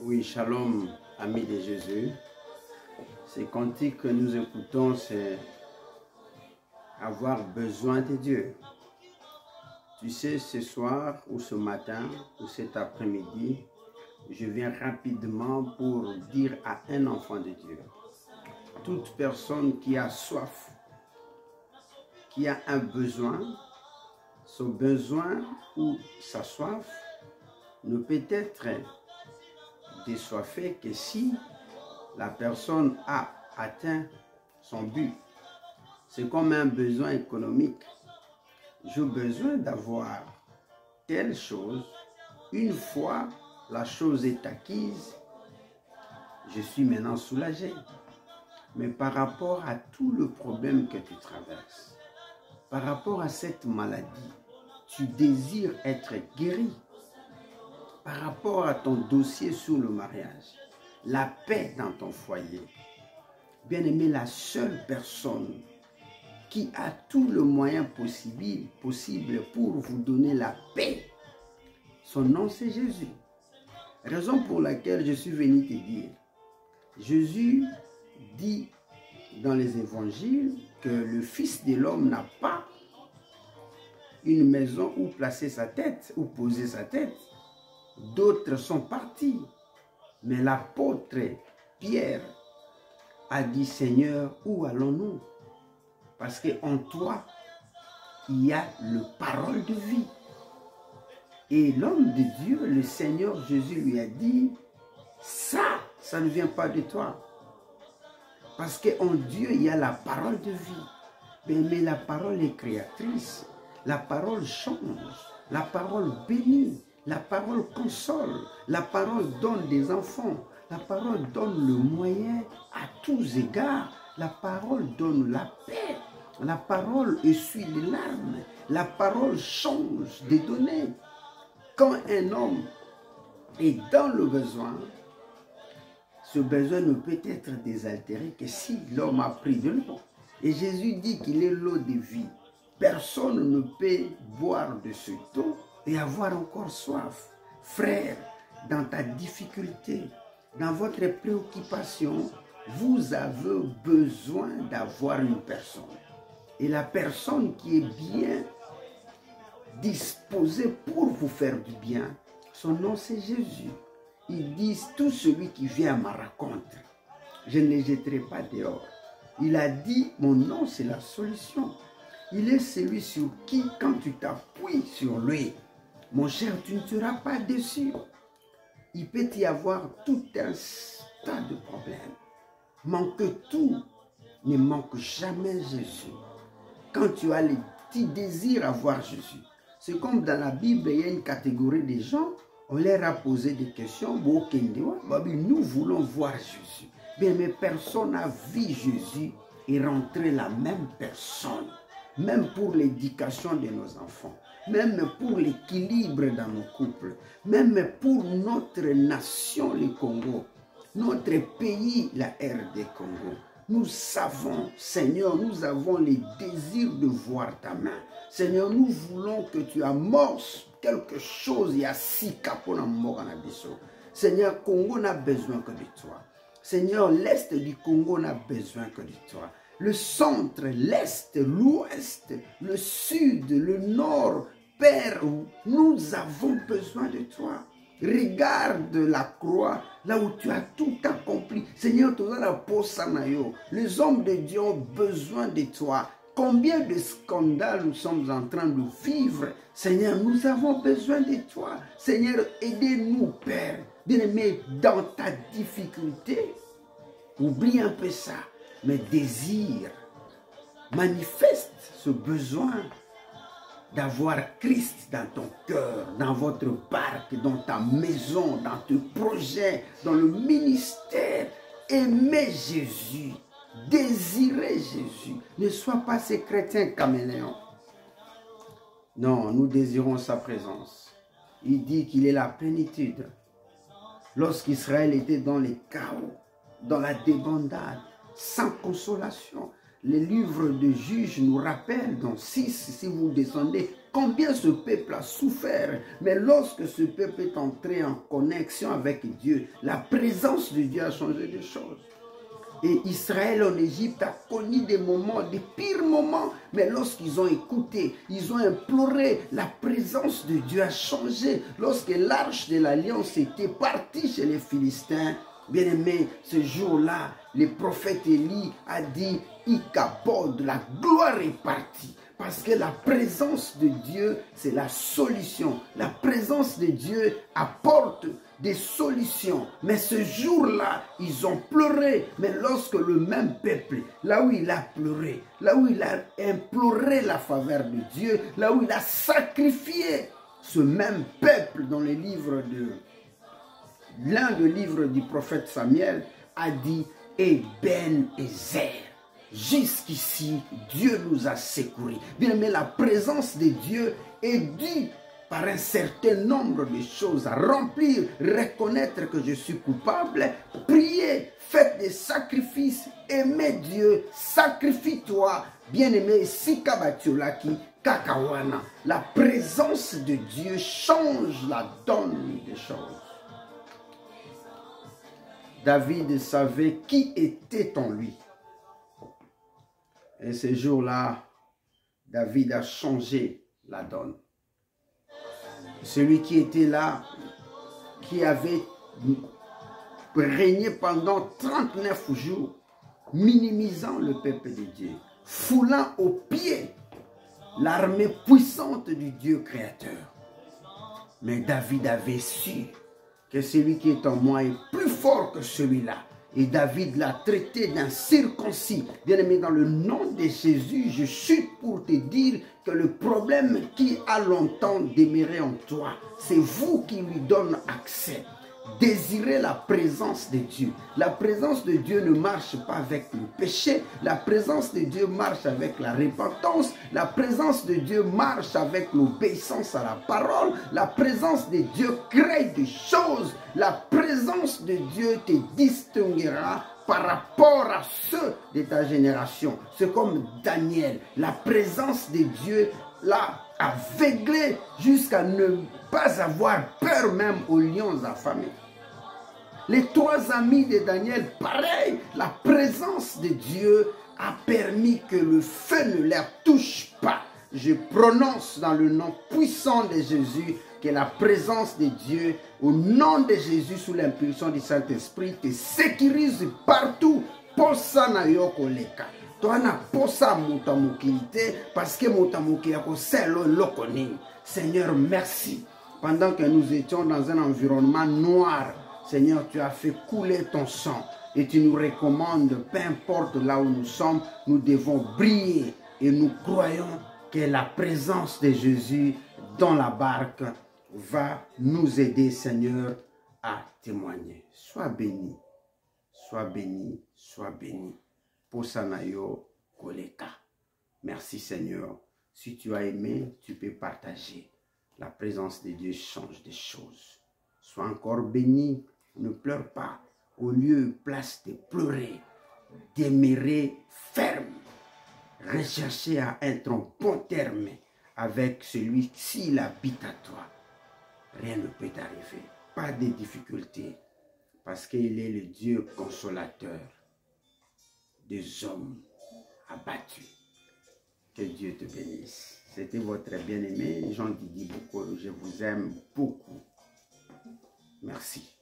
Oui, shalom, amis de Jésus. Ces cantiques que nous écoutons, c'est avoir besoin de Dieu. Tu sais, ce soir ou ce matin ou cet après-midi, je viens rapidement pour dire à un enfant de Dieu, toute personne qui a soif, qui a un besoin, son besoin ou sa soif ne peut être désoiffé que si la personne a atteint son but. C'est comme un besoin économique. J'ai besoin d'avoir telle chose. Une fois la chose est acquise, je suis maintenant soulagé. Mais par rapport à tout le problème que tu traverses, par rapport à cette maladie, tu désires être guéri. Par rapport à ton dossier sur le mariage, la paix dans ton foyer. Bien-aimé, la seule personne qui a tout le moyen possible pour vous donner la paix, son nom c'est Jésus. Raison pour laquelle je suis venu te dire, Jésus dit dans les évangiles que le Fils de l'homme n'a pas une maison où placer sa tête, où poser sa tête. D'autres sont partis. Mais l'apôtre Pierre a dit, Seigneur, où allons-nous? Parce qu'en toi, il y a le parole de vie. Et l'homme de Dieu, le Seigneur Jésus lui a dit, ça ne vient pas de toi. Parce qu'en Dieu, il y a la parole de vie. Mais la parole est créatrice. La parole change. La parole bénit. La parole console, la parole donne des enfants, la parole donne le moyen à tous égards, la parole donne la paix, la parole essuie les larmes, la parole change des données. Quand un homme est dans le besoin, ce besoin ne peut être désaltéré que si l'homme a pris de l'eau. Et Jésus dit qu'il est l'eau de vie. Personne ne peut boire de cette eau et avoir encore soif. Frère, dans ta difficulté, dans votre préoccupation, vous avez besoin d'avoir une personne. Et la personne qui est bien disposée pour vous faire du bien, son nom c'est Jésus. Ils disent, tout celui qui vient à ma rencontre, je ne les jetterai pas dehors. Il a dit, mon nom c'est la solution. Il est celui sur qui, quand tu t'appuies sur lui, mon cher, tu ne seras pas déçu. Il peut y avoir tout un tas de problèmes. Manque tout, ne manque jamais Jésus. Quand tu as le petit désir à voir Jésus, c'est comme dans la Bible, il y a une catégorie de gens, on leur a posé des questions, nous voulons voir Jésus. Bien, mais personne n'a vu Jésus et rentré la même personne. Même pour l'éducation de nos enfants, même pour l'équilibre dans nos couples, même pour notre nation, le Congo, notre pays, la RD Congo. Nous savons, Seigneur, nous avons le désir de voir ta main. Seigneur, nous voulons que tu amorces quelque chose. Il y a six capons en mort en abysso. Seigneur, Congo n'a besoin que de toi. Seigneur, l'Est du Congo n'a besoin que de toi. Le centre, l'Est, l'Ouest, le Sud, le Nord, Père, nous avons besoin de toi. Regarde la croix, là où tu as tout accompli. Seigneur, les hommes de Dieu ont besoin de toi. Combien de scandales nous sommes en train de vivre. Seigneur, nous avons besoin de toi. Seigneur, aidez-nous, Père. Bien-aimé, dans ta difficulté, oublie un peu ça. Mais désire, manifeste ce besoin d'avoir Christ dans ton cœur, dans votre barque, dans ta maison, dans tes projets, dans le ministère. Aimez Jésus, désirez Jésus. Ne sois pas ces chrétiens caméléons. Non, nous désirons sa présence. Il dit qu'il est la plénitude. Lorsqu'Israël était dans les chaos, dans la débandade, sans consolation. Les livres de Juges nous rappellent dans 6, si vous descendez, combien ce peuple a souffert. Mais lorsque ce peuple est entré en connexion avec Dieu, la présence de Dieu a changé les choses. Et Israël en Égypte a connu des moments, des pires moments. Mais lorsqu'ils ont écouté, ils ont imploré, la présence de Dieu a changé. Lorsque l'arche de l'alliance était partie chez les Philistins, bien aimé, ce jour-là, le prophète Élie a dit, Ikapod, la gloire est partie. Parce que la présence de Dieu, c'est la solution. La présence de Dieu apporte des solutions. Mais ce jour-là, ils ont pleuré. Mais lorsque le même peuple, là où il a pleuré, là où il a imploré la faveur de Dieu, là où il a sacrifié, ce même peuple dans les livres de... L'un des livres du prophète Samuel a dit « Eben-Ezer ». Jusqu'ici, Dieu nous a secourus. Bien aimé, la présence de Dieu est due par un certain nombre de choses à remplir, reconnaître que je suis coupable, prier, faites des sacrifices, aimer Dieu, sacrifie-toi. Bien aimé, Sikabatiolaki, Kakawana. La présence de Dieu change la donne des choses. David savait qui était en lui. Et ce jour-là, David a changé la donne. Celui qui était là, qui avait régné pendant 39 jours, minimisant le peuple de Dieu, foulant aux pieds l'armée puissante du Dieu créateur. Mais David avait su que celui qui est en moi est plus fort que celui-là. Et David l'a traité d'un circoncis. Bien-aimé, dans le nom de Jésus, je chute pour te dire que le problème qui a longtemps demeuré en toi, c'est vous qui lui donne accès. Désirez la présence de Dieu. La présence de Dieu ne marche pas avec le péché. La présence de Dieu marche avec la repentance. La présence de Dieu marche avec l'obéissance à la parole. La présence de Dieu crée des choses. La présence de Dieu te distinguera par rapport à ceux de ta génération. C'est comme Daniel. La présence de Dieu l'a aveuglé jusqu'à ne pas avoir peur même aux lions affamés. Les trois amis de Daniel, pareil, la présence de Dieu a permis que le feu ne les touche pas. Je prononce dans le nom puissant de Jésus que la présence de Dieu, au nom de Jésus, sous l'impulsion du Saint-Esprit, te sécurise partout. Posa na yoko leka. Toi na posa mutamukilite parce que mutamukilako c'est l'okoni. Seigneur, merci. Pendant que nous étions dans un environnement noir, Seigneur, tu as fait couler ton sang et tu nous recommandes, peu importe là où nous sommes, nous devons briller et nous croyons que la présence de Jésus dans la barque va nous aider, Seigneur, à témoigner. Sois béni, sois béni, sois béni. Posanayo Koleka. Merci, Seigneur. Si tu as aimé, tu peux partager. La présence de Dieu change des choses. Sois encore béni. Ne pleure pas. Au lieu, place de pleurer, demeurer ferme. Recherchez à être en bon terme avec celui s'il habite à toi. Rien ne peut t'arriver. Pas de difficultés. Parce qu'il est le Dieu consolateur des hommes abattus. Que Dieu te bénisse. C'était votre bien-aimé Jean-Didier Bokoro. Je vous aime beaucoup. Merci.